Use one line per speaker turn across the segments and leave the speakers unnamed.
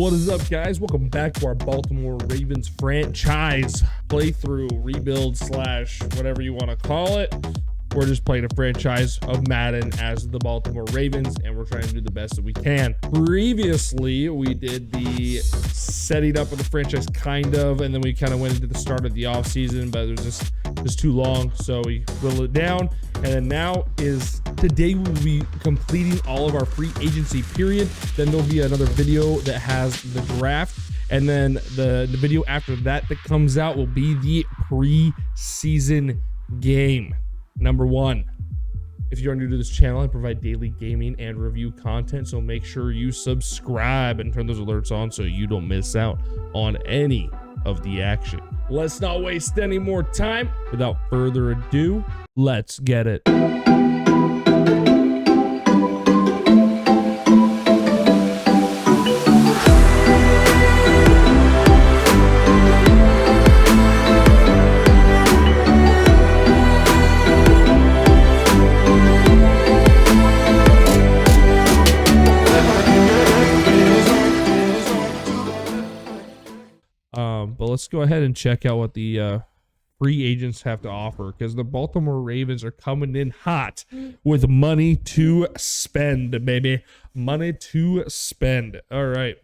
What is up, guys? Welcome back to our Baltimore Ravens franchise playthrough, rebuild slash whatever you want to call it. We're just playing a franchise of Madden as the Baltimore Ravens, and we're trying to do the best that we can. Previously, we did the setting up of the franchise, kind of, and then we kind of went into the start of the offseason, but it was just too long, so we whittled it down. And then now is today we'll be completing all of our free agency period. Then there'll be another video that has the draft. And then the video after that comes out will be the preseason game. Number one, if you're new to this channel, I provide daily gaming and review content, so make sure you subscribe and turn those alerts on so you don't miss out on any of the action. Let's not waste any more time. Without further ado, let's get it. But let's go ahead and check out what the free agents have to offer, because the Baltimore Ravens are coming in hot with money to spend, baby. Money to spend. All right.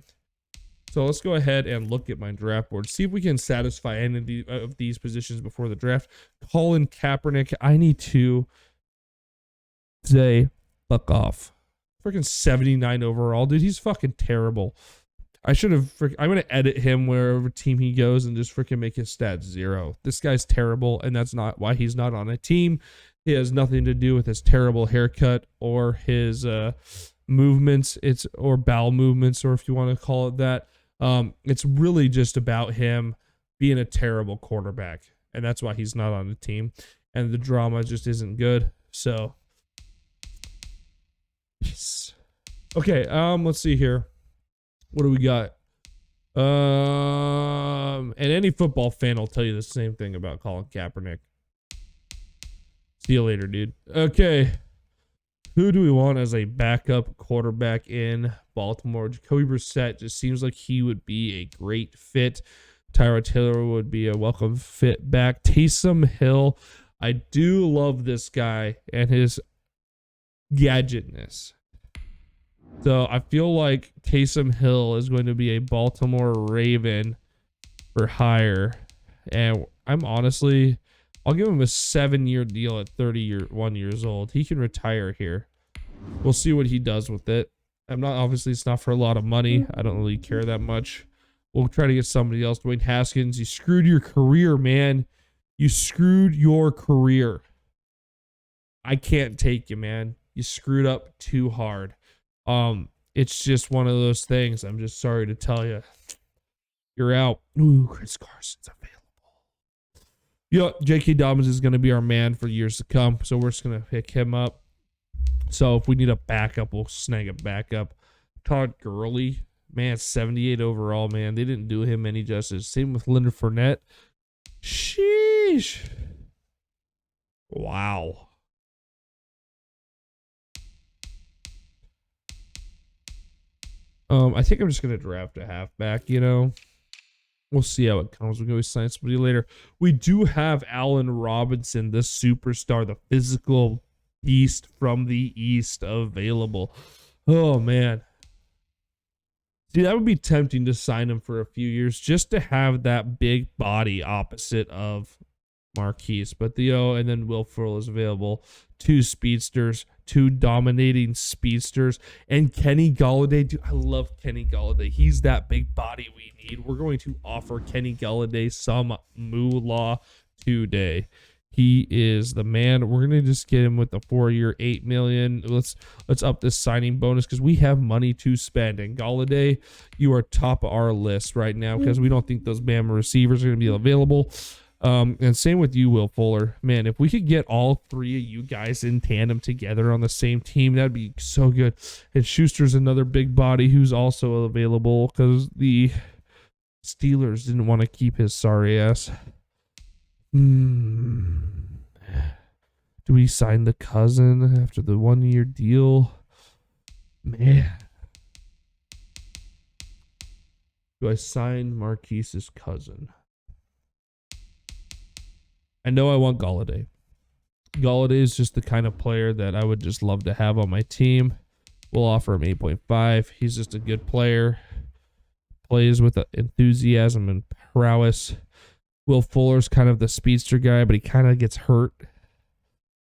So let's go ahead and look at my draft board. See if we can satisfy any of these positions before the draft. Colin Kaepernick, I need to say, fuck off. Freaking 79 overall. Dude, he's fucking terrible. I'm going to edit him wherever team he goes and just freaking make his stats 0. This guy's terrible, and that's not why he's not on a team. He has nothing to do with his terrible haircut or his movements, or bowel movements, or if you want to call it that. It's really just about him being a terrible quarterback, and that's why he's not on the team. And the drama just isn't good. So, yes. Okay, let's see here. What do we got? And any football fan will tell you the same thing about Colin Kaepernick. See you later, dude. Okay. Who do we want as a backup quarterback in Baltimore? Jacoby Brissett just seems like he would be a great fit. Tyrod Taylor would be a welcome fit back. Taysom Hill. I do love this guy and his gadgetness. So I feel like Taysom Hill is going to be a Baltimore Raven for hire. And I'll give him a 7-year deal at 31 years old. He can retire here. We'll see what he does with it. Obviously it's not for a lot of money. I don't really care that much. We'll try to get somebody else. Dwayne Haskins, you screwed your career, man. You screwed your career. I can't take you, man. You screwed up too hard. It's just one of those things. I'm just sorry to tell you. You're out. Ooh, Chris Carson's available. Yeah, J.K. Dobbins is going to be our man for years to come, so we're just going to pick him up. So if we need a backup, we'll snag a backup. Todd Gurley, man, 78 overall, man. They didn't do him any justice. Same with Leonard Fournette. Sheesh. Wow. I think I'm just going to draft a halfback, you know. We'll see how it comes. We'll go sign somebody later. We do have Allen Robinson, the superstar, the physical beast from the East, available. Oh, man. See, that would be tempting to sign him for a few years just to have that big body opposite of Marquise. But and then Will Ferrell is available. 2 speedsters, 2 dominating speedsters, and Kenny Golladay. Dude, I love Kenny Golladay. He's that big body we need. We're going to offer Kenny Golladay some moolah today. He is the man. We're going to just get him with the 4-year, $8 million. Let's up this signing bonus because we have money to spend. And Golladay, you are top of our list right now because we don't think those Bama receivers are going to be available. And same with you, Will Fuller. Man, if we could get all 3 of you guys in tandem together on the same team, that'd be so good. And Schuster's another big body who's also available because the Steelers didn't want to keep his sorry ass. Do we sign the cousin after the 1-year deal? Man. Do I sign Marquise's cousin? I know I want Galladay. Galladay is just the kind of player that I would just love to have on my team. We'll offer him 8.5. He's just a good player. Plays with enthusiasm and prowess. Will Fuller's kind of the speedster guy, but he kind of gets hurt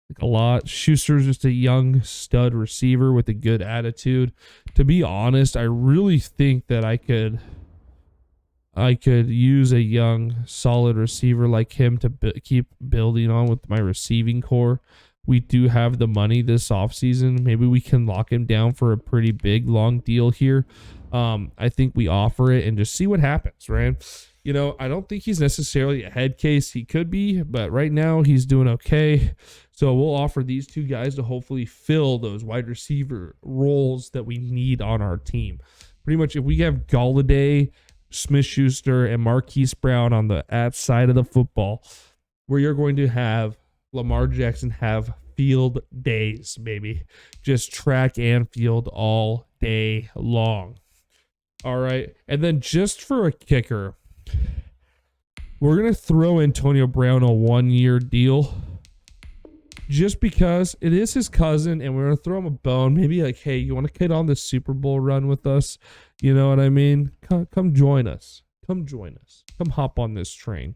like a lot. Schuster's just a young stud receiver with a good attitude. To be honest, I really think that I could use a young, solid receiver like him to keep building on with my receiving core. We do have the money this offseason. Maybe we can lock him down for a pretty big, long deal here. I think we offer it and just see what happens, right? You know, I don't think he's necessarily a head case. He could be, but right now he's doing okay. So we'll offer these two guys to hopefully fill those wide receiver roles that we need on our team. Pretty much if we have Galladay, Smith-Schuster, and Marquise Brown on the at side of the football, where you're going to have Lamar Jackson have field days, baby. Just track and field all day long. All right. And then just for a kicker, we're going to throw Antonio Brown a 1-year deal just because it is his cousin and we're going to throw him a bone. Maybe like, hey, you want to get on the Super Bowl run with us? You know what I mean? Come join us. Come join us. Come hop on this train.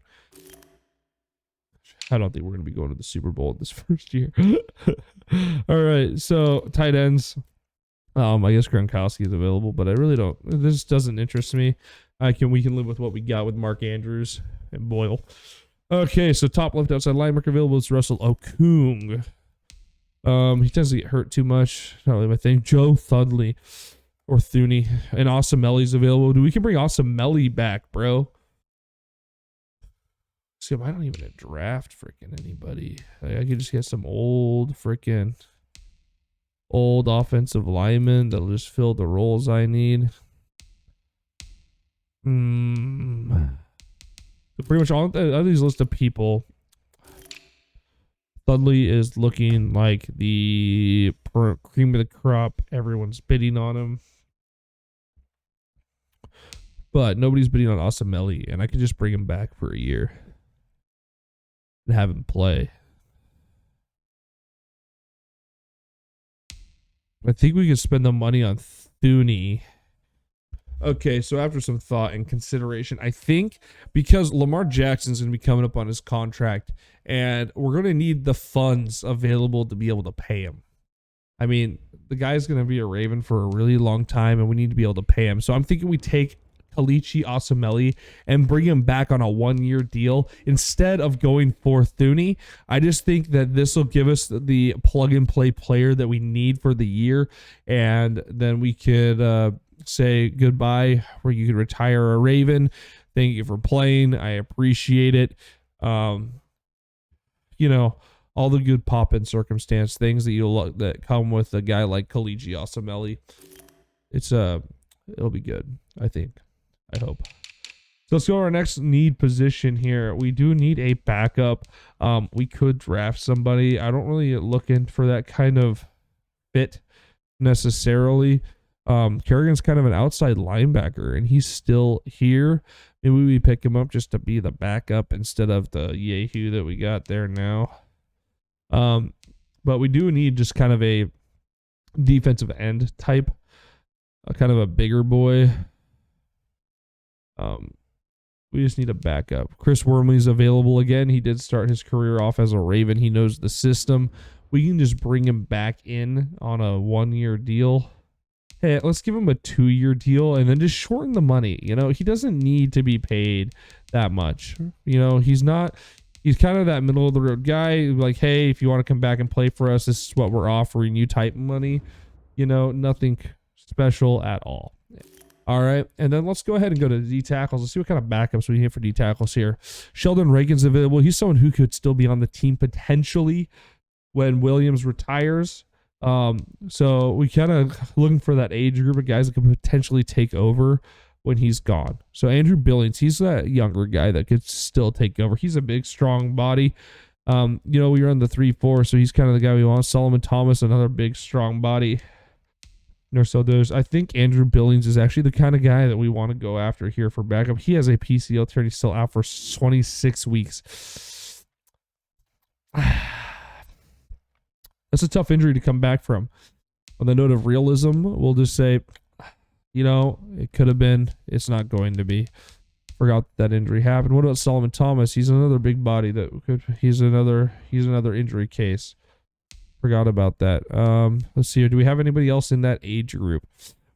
I don't think we're going to be going to the Super Bowl this first year. All right. So tight ends. I guess Gronkowski is available, but I really don't. This doesn't interest me. We can live with what we got with Mark Andrews and Boyle. Okay, so top left outside linebacker available is Russell Okung. He tends to get hurt too much. Not really my thing. Joe Thudley or Thuney and Osamelli's available. We can bring Osamelli back, bro. See, I don't even draft freaking anybody. I could just get some old offensive linemen that'll just fill the roles I need. So pretty much all these list of people, Thudley is looking like the cream of the crop. Everyone's bidding on him. But nobody's bidding on Osamelli, and I could just bring him back for a year and have him play. I think we could spend the money on Thuney. Okay, so after some thought and consideration, I think because Lamar Jackson's going to be coming up on his contract, and we're going to need the funds available to be able to pay him. I mean, the guy's going to be a Raven for a really long time, and we need to be able to pay him. So I'm thinking we take Kalichi Osamelli and bring him back on a 1-year deal instead of going for Thuney. I just think that this will give us the plug-and-play player that we need for the year, and then we could say goodbye, where you could retire a Raven. Thank you for playing. I appreciate it. You know, all the good pop and circumstance things that come with a guy like Kalichi Osamelli. It'll be good, I think. I hope. So let's go to our next need position here. We do need a backup. We could draft somebody. I don't really look in for that kind of fit necessarily. Kerrigan's kind of an outside linebacker, and he's still here. Maybe we pick him up just to be the backup instead of the Yahoo that we got there now. But we do need just kind of a defensive end type, kind of a bigger boy. We just need a backup. Chris Wormley's available again. He did start his career off as a Raven. He knows the system. We can just bring him back in on a 1-year deal. Hey, let's give him a 2-year deal and then just shorten the money. You know, he doesn't need to be paid that much. You know, he's kind of that middle of the road guy. Like, hey, if you want to come back and play for us, this is what we're offering you type money. You know, nothing special at all. All right, and then let's go ahead and go to D tackles. Let's see what kind of backups we have for D tackles here. Sheldon Reagan's available. He's someone who could still be on the team potentially when Williams retires. So we kind of looking for that age group of guys that could potentially take over when he's gone. So Andrew Billings, he's that younger guy that could still take over. He's a big, strong body. You know, we run the 3-4, so he's kind of the guy we want. Solomon Thomas, another big, strong body. Or so there's, I think Andrew Billings is actually the kind of guy that we want to go after here for backup. He has a PCL tear. He's still out for 26 weeks. That's a tough injury to come back from. On the note of realism, we'll just say, you know, it could have been. It's not going to be. Forgot that injury happened. What about Solomon Thomas? He's another big body that could. He's another injury case. Forgot about that. Let's see here. Do we have anybody else in that age group?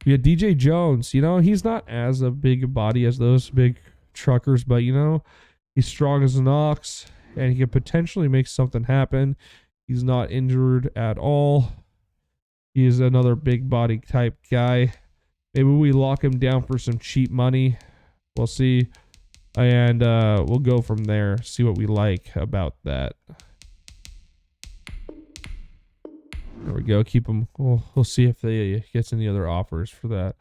We had DJ Jones. You know, he's not as a big body as those big truckers, but you know, he's strong as an ox, and he could potentially make something happen. He's not injured at all. He's another big body type guy. Maybe we lock him down for some cheap money. We'll see. And we'll go from there. See what we like about that. There we go. Keep him. We'll see if they gets any other offers for that.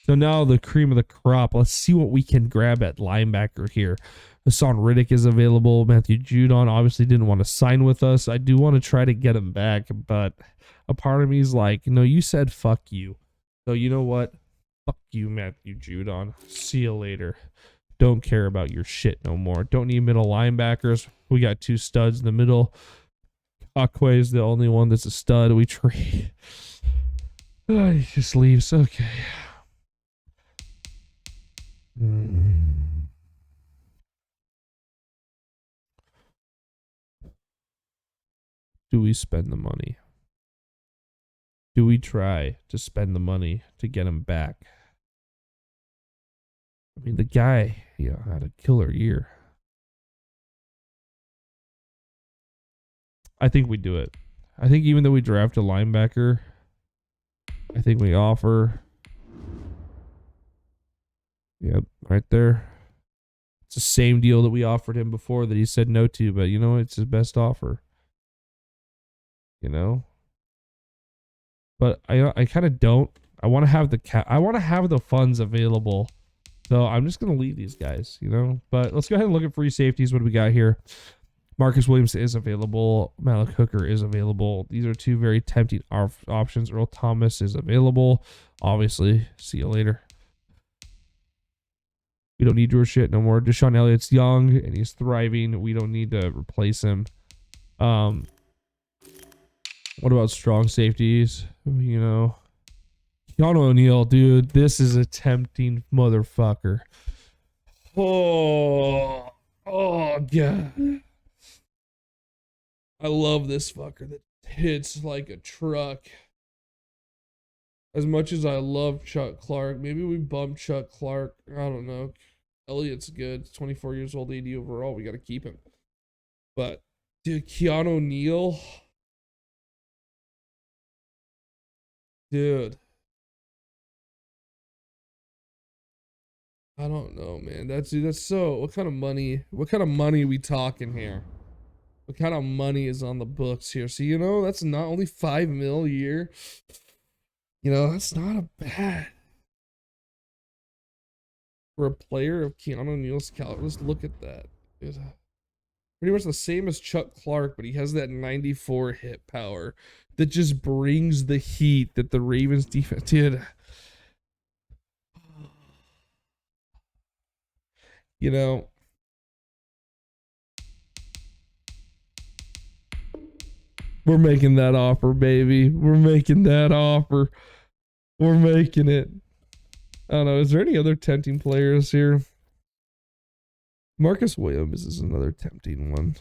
So now the cream of the crop. Let's see what we can grab at linebacker here. Hassan Riddick is available. Matthew Judon obviously didn't want to sign with us. I do want to try to get him back, but a part of me is like, no, you said fuck you. So you know what? Fuck you, Matthew Judon. See you later. Don't care about your shit no more. Don't need middle linebackers. We got 2 studs in the middle. Akwe is the only one that's a stud. We trade. He just leaves. Okay. Do we spend the money? Do we try to spend the money to get him back? I mean, the guy, you know, had a killer year. I think we do it. I think even though we draft a linebacker, I think we offer. Yep, right there. It's the same deal that we offered him before that he said no to, but you know, it's his best offer. You know? But I kind of don't. I want to have I want to have the funds available. So I'm just going to leave these guys, you know? But let's go ahead and look at free safeties. What do we got here? Marcus Williams is available. Malik Hooker is available. These are 2 very tempting options. Earl Thomas is available. Obviously, see you later. We don't need your shit no more. Deshaun Elliott's young and he's thriving. We don't need to replace him. What about strong safeties? You know, Keanu O'Neal, dude, this is a tempting motherfucker. Oh, God. I love this fucker that hits like a truck. As much as I love Chuck Clark, maybe we bump Chuck Clark. I don't know. Elliott's good. 24 years old, 80 overall. We got to keep him. But, dude, Keanu O'Neal. Dude. I don't know, man. That's so. What kind of money are we talking here? What kind of money is on the books here? So, you know, that's not only $5 million a year. You know, that's not a bad. For a player of Keanu O'Neal's caliber, let's look at that. It's pretty much the same as Chuck Clark, but he has that 94 hit power that just brings the heat that the Ravens defense did. You know, we're making that offer, baby. We're making that offer. We're making it. I don't know. Is there any other tempting players here? Marcus Williams is another tempting one.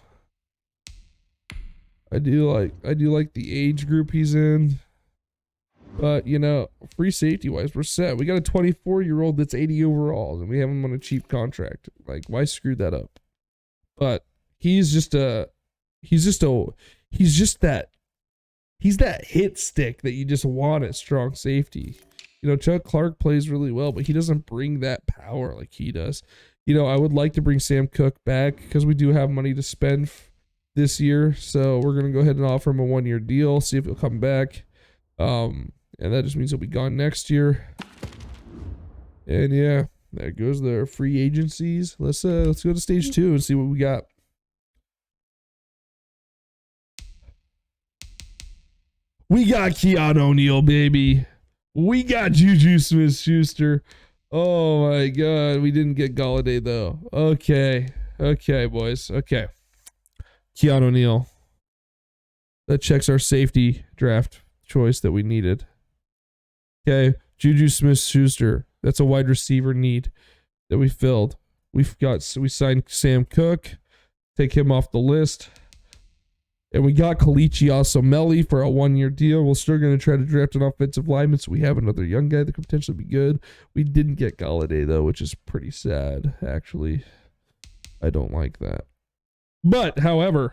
I do like the age group he's in. But, you know, free safety wise, we're set. We got a 24-year-old that's 80 overall, and we have him on a cheap contract. Like, why screw that up? But he's that hit stick that you just want at strong safety. You know, Chuck Clark plays really well, but he doesn't bring that power like he does. You know, I would like to bring Sam Cook back because we do have money to spend this year. So we're going to go ahead and offer him a 1-year deal, see if he'll come back. And that just means he'll be gone next year. And yeah, there goes the free agencies. Let's go to stage 2 and see what we got. We got Keanu O'Neal, baby. We got Juju Smith-Schuster. Oh my God. We didn't get Galladay though. Okay. Okay, boys. Okay. Keanu Neal. That checks our safety draft choice that we needed. Okay. Juju Smith-Schuster. That's a wide receiver need that we filled. We signed Sam Cook. Take him off the list. And we got Kalichi Asameli for a 1-year deal. We're still going to try to draft an offensive lineman, so we have another young guy that could potentially be good. We didn't get Galladay, though, which is pretty sad, actually. I don't like that. But, however,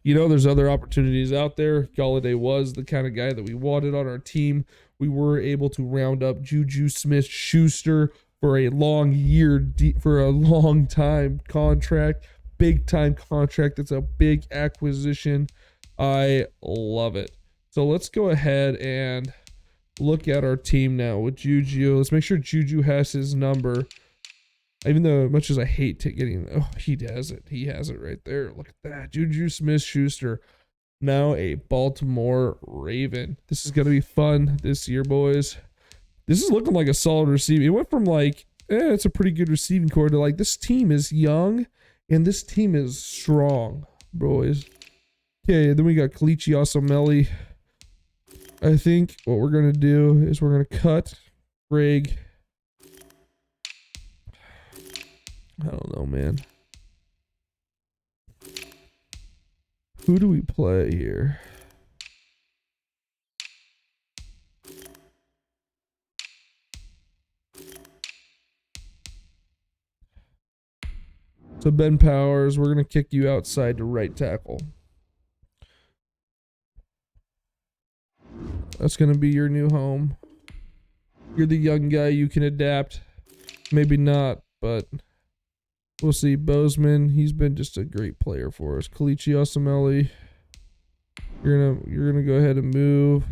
you know, there's other opportunities out there. Galladay was the kind of guy that we wanted on our team. We were able to round up Juju Smith-Schuster for a for a long time contract. Big time contract. It's a big acquisition. I love it. So let's go ahead and look at our team now with Juju. Let's make sure Juju has his number. Even though, much as I hate getting, oh, he has it. He has it right there. Look at that. Juju Smith-Schuster, now a Baltimore Raven. This is going to be fun this year, boys. This is looking like a solid receiving. It went from like, it's a pretty good receiving core to like, this team is young and this team is strong, boys. Okay, then we got Kalichi Asameli. I think what we're going to do is we're going to cut Greg. I don't know, man. Who do we play here? So Ben Powers, we're going to kick you outside to right tackle. That's going to be your new home. You're the young guy. You can adapt. Maybe not, but we'll see. Bozeman, he's been just a great player for us. Kalichi Asameli, you're gonna go ahead and move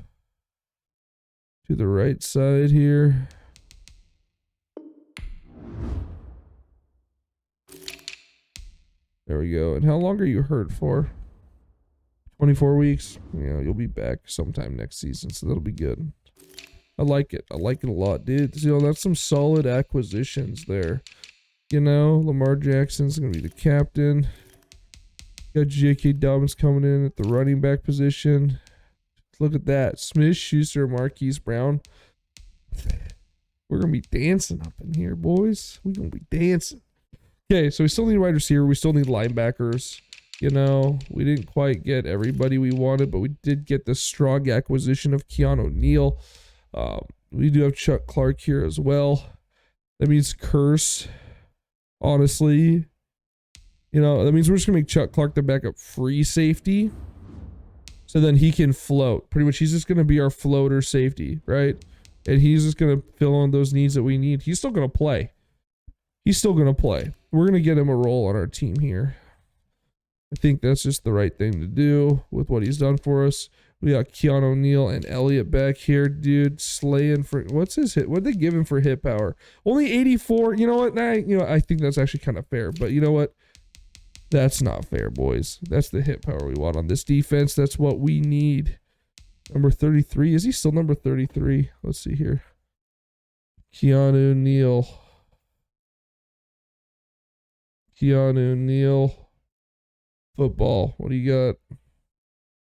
to the right side here. There we go. And how long are you hurt for? 24 weeks. Yeah, you'll be back sometime next season, so that'll be good. I like it. I like it a lot, dude. You know, that's some solid acquisitions there. You know, Lamar Jackson's going to be the captain. Got J.K. Dobbins coming in at the running back position. Look at that. Smith, Schuster, Marquise Brown. We're going to be dancing up in here, boys. We're going to be dancing. Okay, so we still need wide receiver. We still need linebackers. You know, we didn't quite get everybody we wanted, but we did get the strong acquisition of Keanu Neal. We do have Chuck Clark here as well. That means Curse. Honestly, you know, that means we're just going to make Chuck Clark the backup free safety. So then he can float. Pretty much he's just going to be our floater safety, right? And he's just going to fill in those needs that we need. He's still going to play. He's still going to play. We're going to get him a role on our team here. I think that's just the right thing to do with what he's done for us. We got Keanu Neal and Elliott back here, dude. Slaying for what's his hit? What'd they give him for hit power? Only 84. You know what? I think that's actually kind of fair. But you know what? That's not fair, boys. That's the hit power we want on this defense. That's what we need. Number 33. Is he still number 33? Let's see here. Keanu Neal. Keanu Neal. Football. What do you got?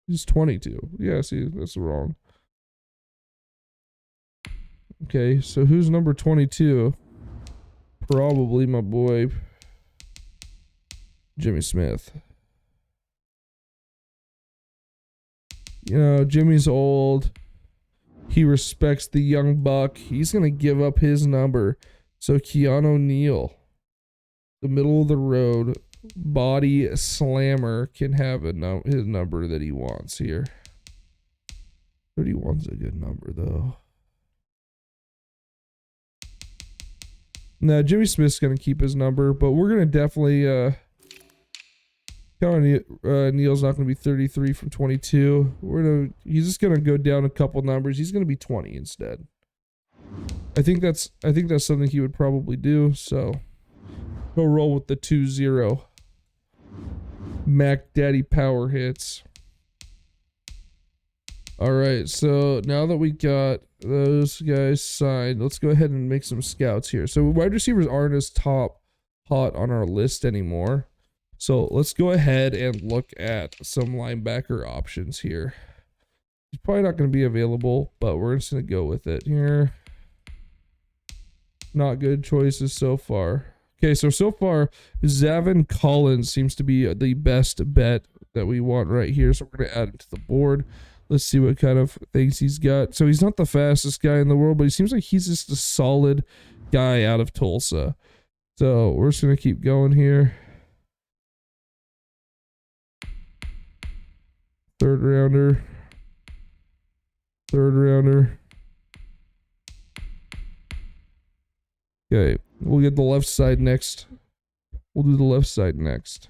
He's 22. Yeah, see, that's wrong. Okay, so who's number 22? Probably my boy, Jimmy Smith. You know, Jimmy's old. He respects the young buck. He's going to give up his number. So Keanu Neal, the middle of the road body slammer, can have his number that he wants here. 31's a good number though. Now Jimmy Smith's gonna keep his number, but we're gonna definitely Neal's not gonna be 33 from 22. He's just gonna go down a couple numbers. He's gonna be 20 instead. I think that's something he would probably do, so he'll roll with the 2-0. Mac Daddy power hits. All right, so now that we got those guys signed, let's go ahead and make some scouts here. So wide receivers aren't as top hot on our list anymore. So let's go ahead and look at some linebacker options here. He's probably not going to be available, but we're just going to go with it here. Not good choices so far. Okay, so far, Zavin Collins seems to be the best bet that we want right here. So we're going to add it to the board. Let's see what kind of things he's got. So he's not the fastest guy in the world, but he seems like he's just a solid guy out of Tulsa. So we're just going to keep going here. Third rounder. Okay, we'll get the left side next. We'll do the left side next.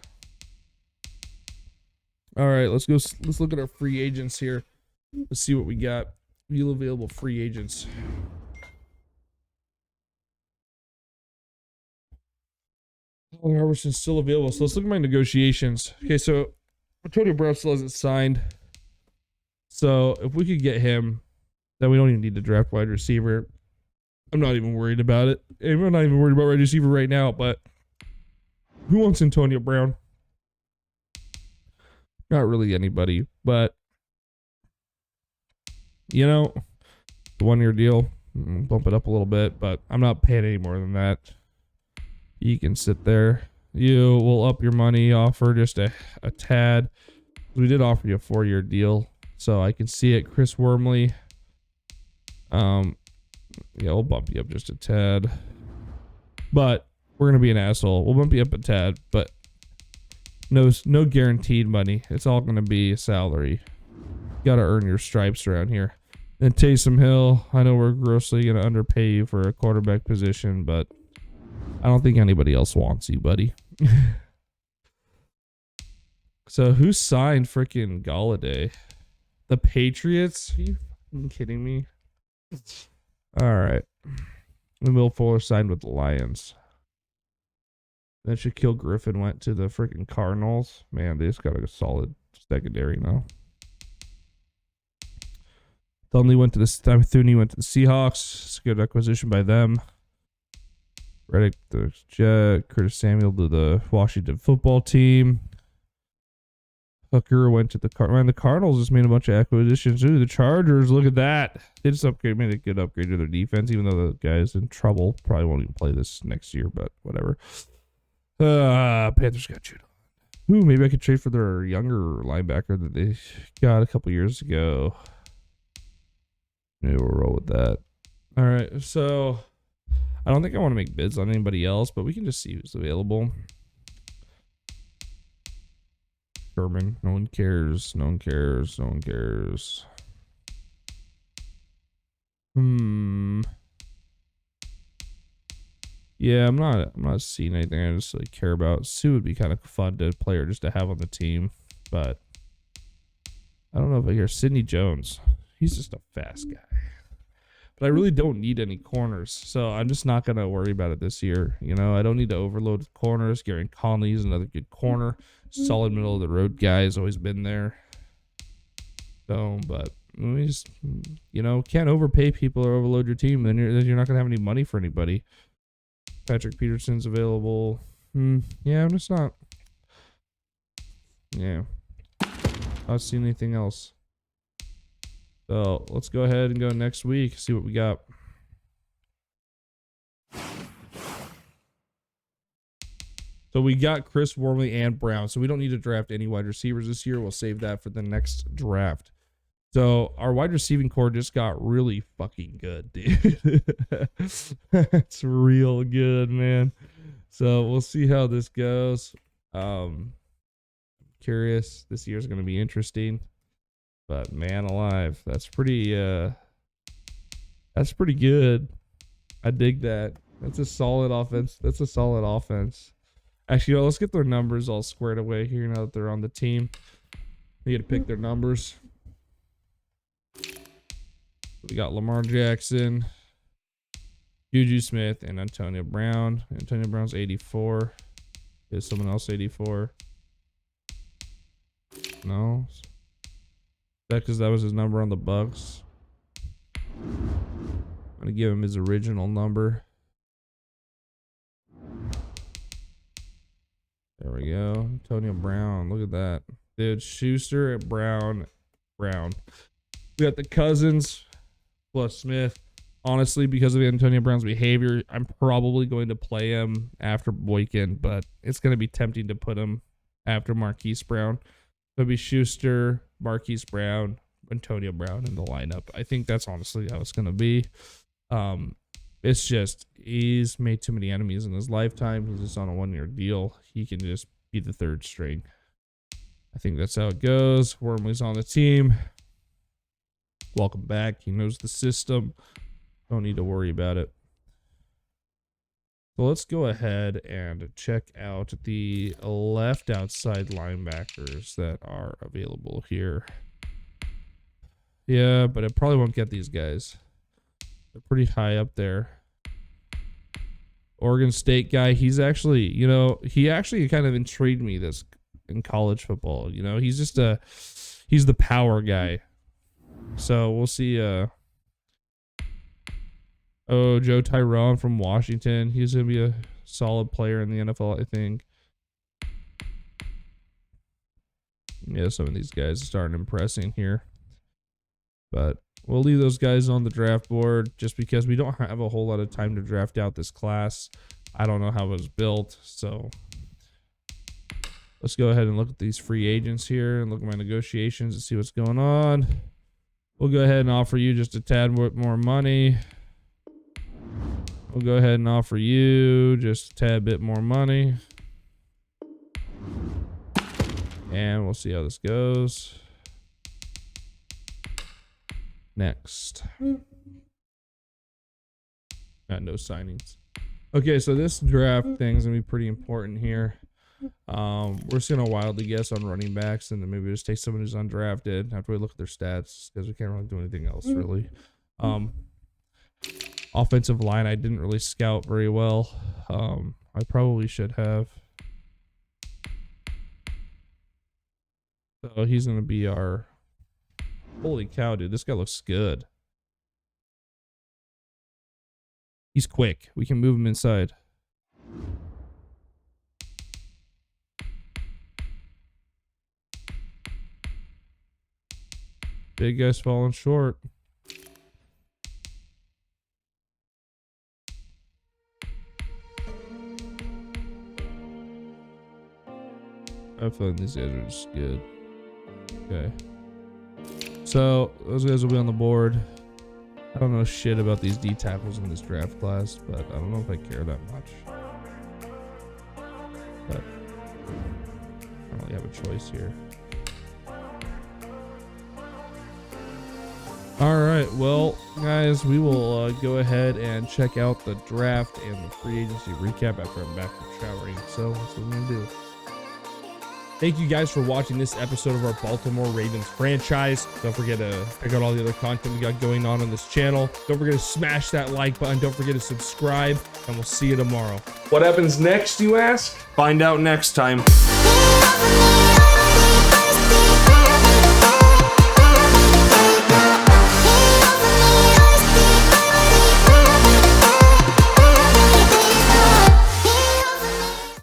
All right, let's look at our free agents here. Let's see what we got. Real available free agents. Allen Robinson's still available. So let's look at my negotiations. Okay, so Antonio Brown still hasn't signed. So if we could get him, then we don't even need to draft wide receiver. I'm not even worried about it. I'm not even worried about wide receiver right now, but who wants Antonio Brown? Not really anybody, but you know, the 1-year deal, bump it up a little bit, but I'm not paying any more than that. You can sit there. You will up your money offer just a tad. We did offer you a 4-year deal, so I can see it. Chris Wormley. Yeah, we'll bump you up just a tad. But we're gonna be an asshole. We'll bump you up a tad, but no guaranteed money. It's all gonna be a salary. You gotta earn your stripes around here. And Taysom Hill, I know we're grossly gonna underpay you for a quarterback position, but I don't think anybody else wants you, buddy. So who signed freaking Galladay? The Patriots? Are you fucking kidding me? All right. And Will Fuller signed with the Lions. Then Shaquille Griffin went to the freaking Cardinals. Man, they just got a solid secondary now. Thuney went to the Seahawks. It's a good acquisition by them. Reddick the Jet. Curtis Samuel to the Washington football team. Hooker went to the Cardinals just made a bunch of acquisitions. Ooh, the Chargers, look at that. They just made a good upgrade to their defense, even though the guy's in trouble. Probably won't even play this next year, but whatever. Panthers got chewed on. Ooh, maybe I could trade for their younger linebacker that they got a couple years ago. Maybe we'll roll with that. All right, so I don't think I want to make bids on anybody else, but we can just see who's available. Sherman, no one cares. Yeah, I'm not seeing anything I just really care about. Sue would be kind of fun to player just to have on the team, but I don't know if I hear Sidney Jones. He's just a fast guy. But I really don't need any corners, so I'm just not going to worry about it this year. You know, I don't need to overload with corners. Gary Conley is another good corner. Solid middle of the road guy has always been there. So, but we just, you know, can't overpay people or overload your team. Then you're not going to have any money for anybody. Patrick Peterson's available. Yeah, I'm just not. Yeah. Not seeing anything else. So let's go ahead and go next week, see what we got. So we got Chris Wormley and Brown. So we don't need to draft any wide receivers this year. We'll save that for the next draft. So our wide receiving core just got really fucking good, dude. It's real good, man. So we'll see how this goes. Curious. This year's going to be interesting. But man alive, that's pretty good. I dig that. That's a solid offense. Actually, let's get their numbers all squared away here now that they're on the team. We got to pick their numbers. We got Lamar Jackson, Juju Smith, and Antonio Brown. Antonio Brown's 84. Is someone else 84? No. That because that was his number on the Bucks. I'm gonna give him his original number. There we go. Antonio Brown. Look at that. Dude, Schuster at Brown. We got the Cousins plus Smith. Honestly, because of Antonio Brown's behavior, I'm probably going to play him after Boykin, but it's going to be tempting to put him after Marquise Brown. It'll be Schuster, Marquise Brown, Antonio Brown in the lineup. I think that's honestly how it's going to be. It's just he's made too many enemies in his lifetime. He's just on a 1-year deal. He can just be the third string. I think that's how it goes. Wormley's on the team. Welcome back. He knows the system. Don't need to worry about it. So let's go ahead and check out the left outside linebackers that are available here. Yeah, but I probably won't get these guys. They're pretty high up there. Oregon State guy, he's actually, you know, he actually kind of intrigued me this in college football. You know, he's just he's the power guy. So we'll see. Oh, Joe Tyrone from Washington. He's going to be a solid player in the NFL, I think. Yeah, some of these guys are starting impressing here. But we'll leave those guys on the draft board just because we don't have a whole lot of time to draft out this class. I don't know how it was built, so let's go ahead and look at these free agents here and look at my negotiations and see what's going on. We'll go ahead and offer you just a tad more money. We'll go ahead and offer you just a tad bit more money. And we'll see how this goes. Next. Got no signings. Okay, so this draft thing's gonna be pretty important here. We're just gonna wildly guess on running backs and then maybe just take someone who's undrafted after we look at their stats because we can't really do anything else really. Offensive line, I didn't really scout very well. I probably should have. So he's gonna be our. Holy cow, dude! This guy looks good. He's quick. We can move him inside. Big guy's falling short. I feel like these guys are just good. Okay. So, those guys will be on the board. I don't know shit about these D tackles in this draft class, but I don't know if I care that much. But I don't really have a choice here. Alright, well, guys, we will go ahead and check out the draft and the free agency recap after I'm back from showering. So, that's what we're going to do. Thank you guys for watching this episode of our Baltimore Ravens franchise. Don't forget to check out all the other content we got going on this channel. Don't forget to smash that like button. Don't forget to subscribe, and we'll see you tomorrow.
What happens next, you ask?
Find out next time.